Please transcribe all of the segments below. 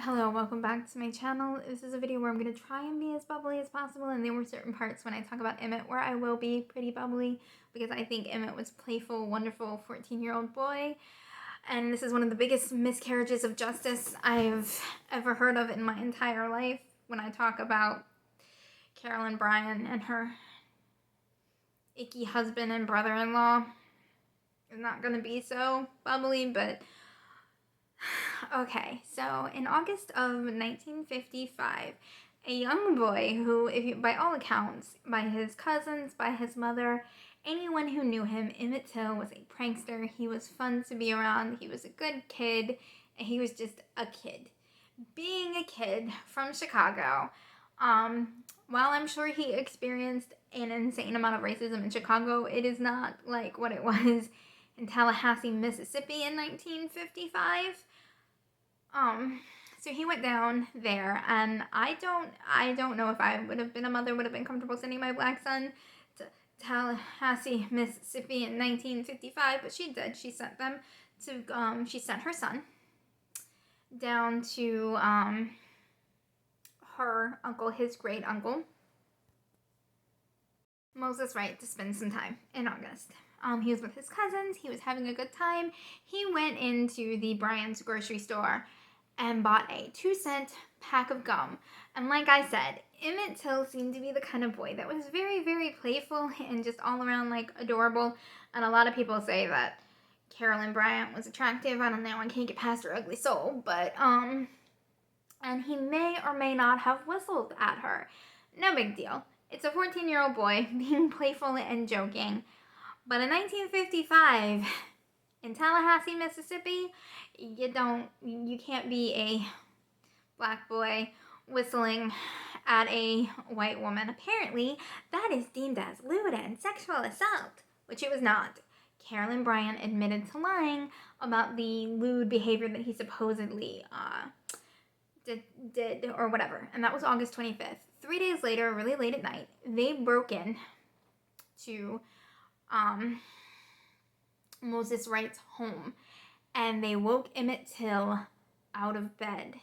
Hello, welcome back to my channel. This is a video where I'm going to try and be as bubbly as possible, and there were certain parts when I talk about Emmett where I will be pretty bubbly because I think Emmett was a playful, wonderful 14-year-old boy, and this is one of the biggest miscarriages of justice I've ever heard of in my entire life when I talk about Carolyn Bryant and her icky husband and brother-in-law. It's not going to be so bubbly, but okay, so in August of 1955, a young boy who, by all accounts, by his cousins, by his mother, anyone who knew him, Emmett Till was a prankster. He was fun to be around. He was a good kid, and he was just a kid. Being a kid from Chicago, while I'm sure he experienced an insane amount of racism in Chicago, it is not like what it was in Tallahassee, Mississippi in 1955. So he went down there, and I don't know if I would have been a mother, would have been comfortable sending my black son to Tallahassee, Mississippi in 1955, but she did. She sent them to, she sent her son down to, her uncle, his great uncle, Moses Wright, to spend some time in August. He was with his cousins. He was having a good time. He went into the Bryant's grocery store and bought a 2-cent pack of gum. And like I said, Emmett Till seemed to be the kind of boy that was very, very playful and just all around like adorable. And a lot of people say that Carolyn Bryant was attractive. I don't know, I can't get past her ugly soul, but and he may or may not have whistled at her. No big deal. It's a 14-year-old boy being playful and joking. But in 1955, in Tallahassee, Mississippi, you can't be a black boy whistling at a white woman. Apparently, that is deemed as lewd and sexual assault, which it was not. Carolyn Bryant admitted to lying about the lewd behavior that he supposedly did or whatever, and that was August 25th. 3 days later, really late at night, they broke in to Moses Wright's home, and they woke Emmett Till out of bed,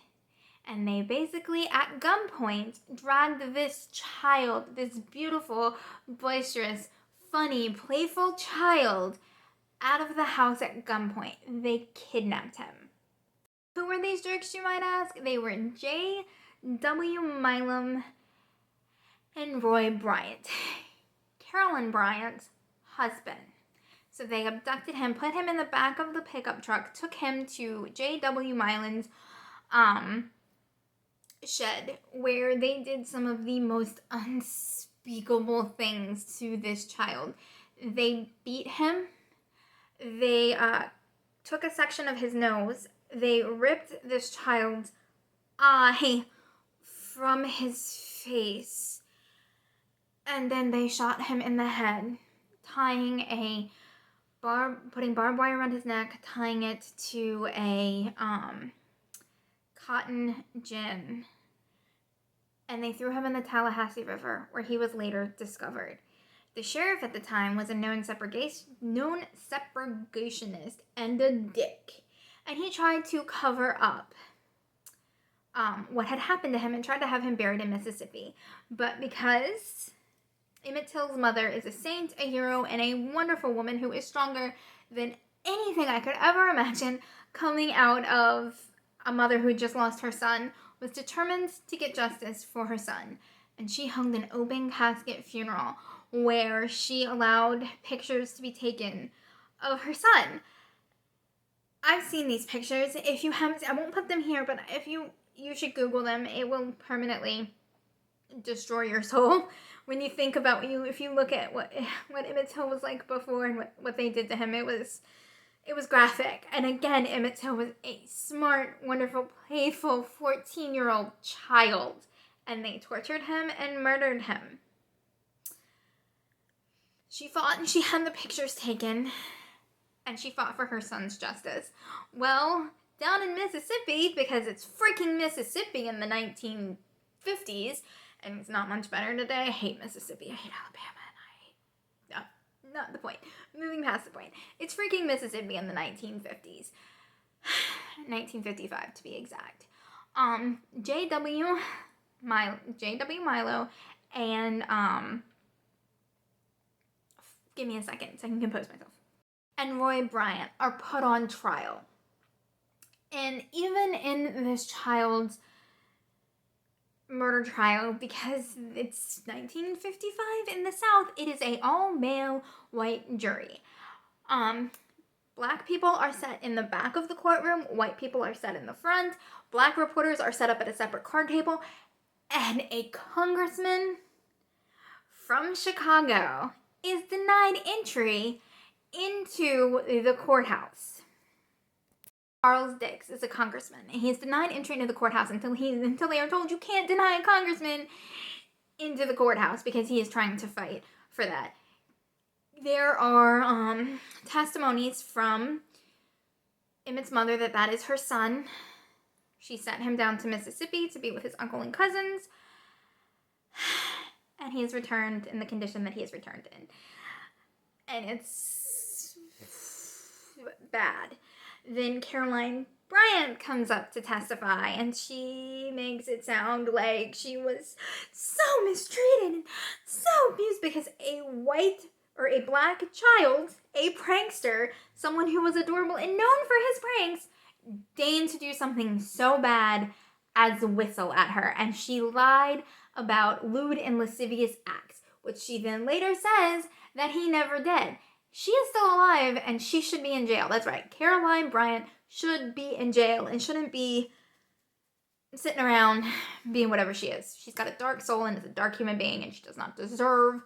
and they basically at gunpoint dragged this child, this beautiful, boisterous, funny, playful child, out of the house at gunpoint. They kidnapped him. Who were these jerks, you might ask? They were J.W. Milam and Roy Bryant, Carolyn Bryant's husband. So they abducted him, put him in the back of the pickup truck, took him to J.W. Milam's shed, where they did some of the most unspeakable things to this child. They beat him. They took a section of his nose. They ripped this child's eye from his face. And then they shot him in the head, putting barbed wire around his neck, tying it to a cotton gin. And they threw him in the Tallahassee River, where he was later discovered. The sheriff at the time was a known segregationist and a dick. And he tried to cover up what had happened to him and tried to have him buried in Mississippi. But because Emmett Till's mother is a saint, a hero, and a wonderful woman who is stronger than anything I could ever imagine, coming out of a mother who just lost her son, was determined to get justice for her son. And she hung an open casket funeral where she allowed pictures to be taken of her son. I've seen these pictures. If you haven't, I won't put them here, but you should Google them. It will permanently destroy your soul when you think about if you look at what Emmett Till was like before and what they did to him. It was graphic. And again, Emmett Till was a smart, wonderful, playful 14-year-old child, and they tortured him and murdered him. She fought and she had the pictures taken, and she fought for her son's justice. Well, down in Mississippi, because it's freaking Mississippi in the 1950s, and it's not much better today. I hate Mississippi. I hate Alabama. And not the point. Moving past the point. It's freaking Mississippi in the 1950s. 1955 to be exact. J.W. Milo and, give me a second so I can compose myself, and Roy Bryant are put on trial. And even in this child's murder trial, because it's 1955 in the South, it is a all-male white jury. Black people are set in the back of the courtroom, white people are set in the front, black reporters are set up at a separate card table, and a congressman from Chicago is denied entry into the courthouse. Charles Dix is a congressman, and he's denied entry into the courthouse until they are told you can't deny a congressman into the courthouse because he is trying to fight for that. There are testimonies from Emmett's mother that is her son. She sent him down to Mississippi to be with his uncle and cousins, and he is returned in the condition that he is returned in. And it's bad. Then Caroline Bryant comes up to testify, and she makes it sound like she was so mistreated and so abused because a black child, a prankster, someone who was adorable and known for his pranks, deigned to do something so bad as whistle at her. And she lied about lewd and lascivious acts, which she then later says that he never did. She is still alive and she should be in jail. That's right. Caroline Bryant should be in jail and shouldn't be sitting around being whatever she is. She's got a dark soul and is a dark human being, and she does not deserve.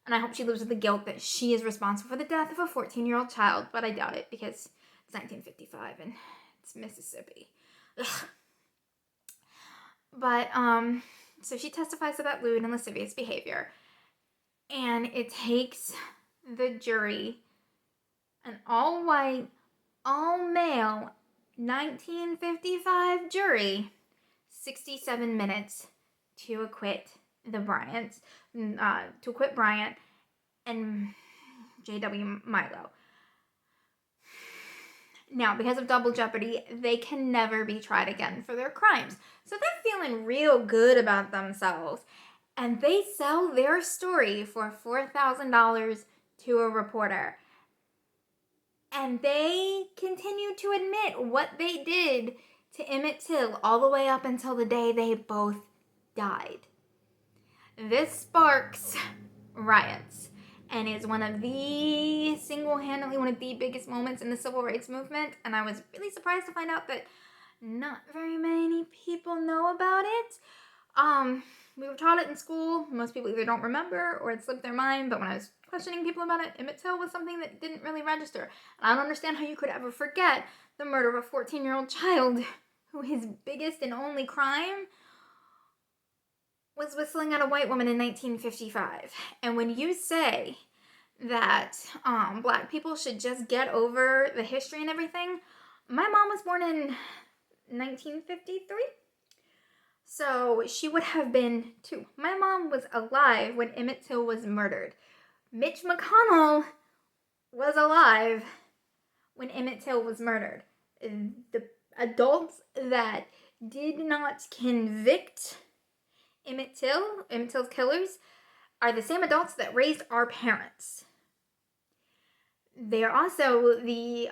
And I hope she lives with the guilt that she is responsible for the death of a 14-year-old child. But I doubt it because it's 1955 and it's Mississippi. Ugh. But, so she testifies about lewd and lascivious behavior. And it takes the jury, an all-white, all-male, 1955 jury, 67 minutes to acquit the Bryants, to acquit Bryant and J.W. Milo. Now, because of double jeopardy, they can never be tried again for their crimes. So they're feeling real good about themselves. And they sell their story for $4,000 to a reporter. And they continue to admit what they did to Emmett Till all the way up until the day they both died. This sparks riots and is single-handedly one of the biggest moments in the civil rights movement. And I was really surprised to find out that not very many people know about it. We were taught it in school. Most people either don't remember or it slipped their mind. But when I was questioning people about it, Emmett Till was something that didn't really register. And I don't understand how you could ever forget the murder of a 14-year-old child who his biggest and only crime was whistling at a white woman in 1955. And when you say that black people should just get over the history and everything, my mom was born in 1953. So she would have been 2. My mom was alive when Emmett Till was murdered. Mitch McConnell was alive when Emmett Till was murdered. The adults that did not convict Emmett Till's killers, are the same adults that raised our parents. They're also the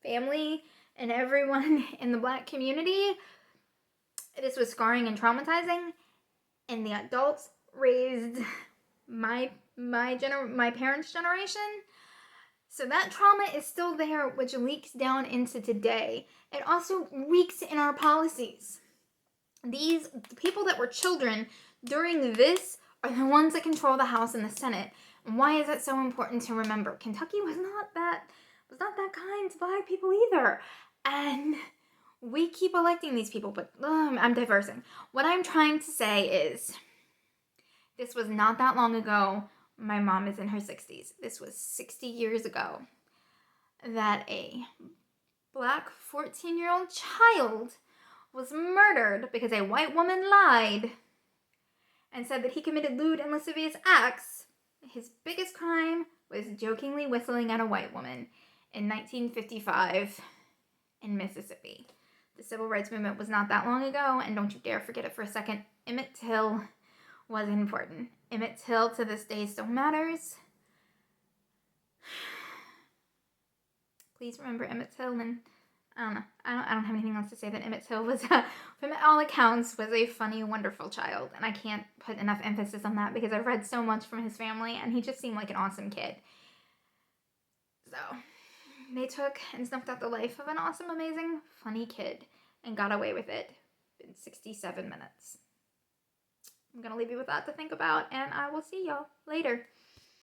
family and everyone in the black community. This was scarring and traumatizing, and the adults raised my parents' generation. So that trauma is still there, which leaks down into today. It also leaks in our policies. These people that were children during this are the ones that control the House and the Senate. And why is it so important to remember? Kentucky was not that kind to black people either. And we keep electing these people, but I'm diversing. What I'm trying to say is, this was not that long ago. My mom is in her 60s. This was 60 years ago that a black 14-year-old child was murdered because a white woman lied and said that he committed lewd and lascivious acts. His biggest crime was jokingly whistling at a white woman in 1955 in Mississippi. The civil rights movement was not that long ago, and don't you dare forget it for a second. Emmett Till was important. Emmett Till to this day still matters. Please remember Emmett Till, and I don't know. I don't have anything else to say that Emmett Till was, from all accounts, was a funny, wonderful child, and I can't put enough emphasis on that because I've read so much from his family, and he just seemed like an awesome kid. So, they took and snuffed out the life of an awesome, amazing, funny kid and got away with it in 67 minutes. I'm gonna leave you with that to think about, and I will see y'all later.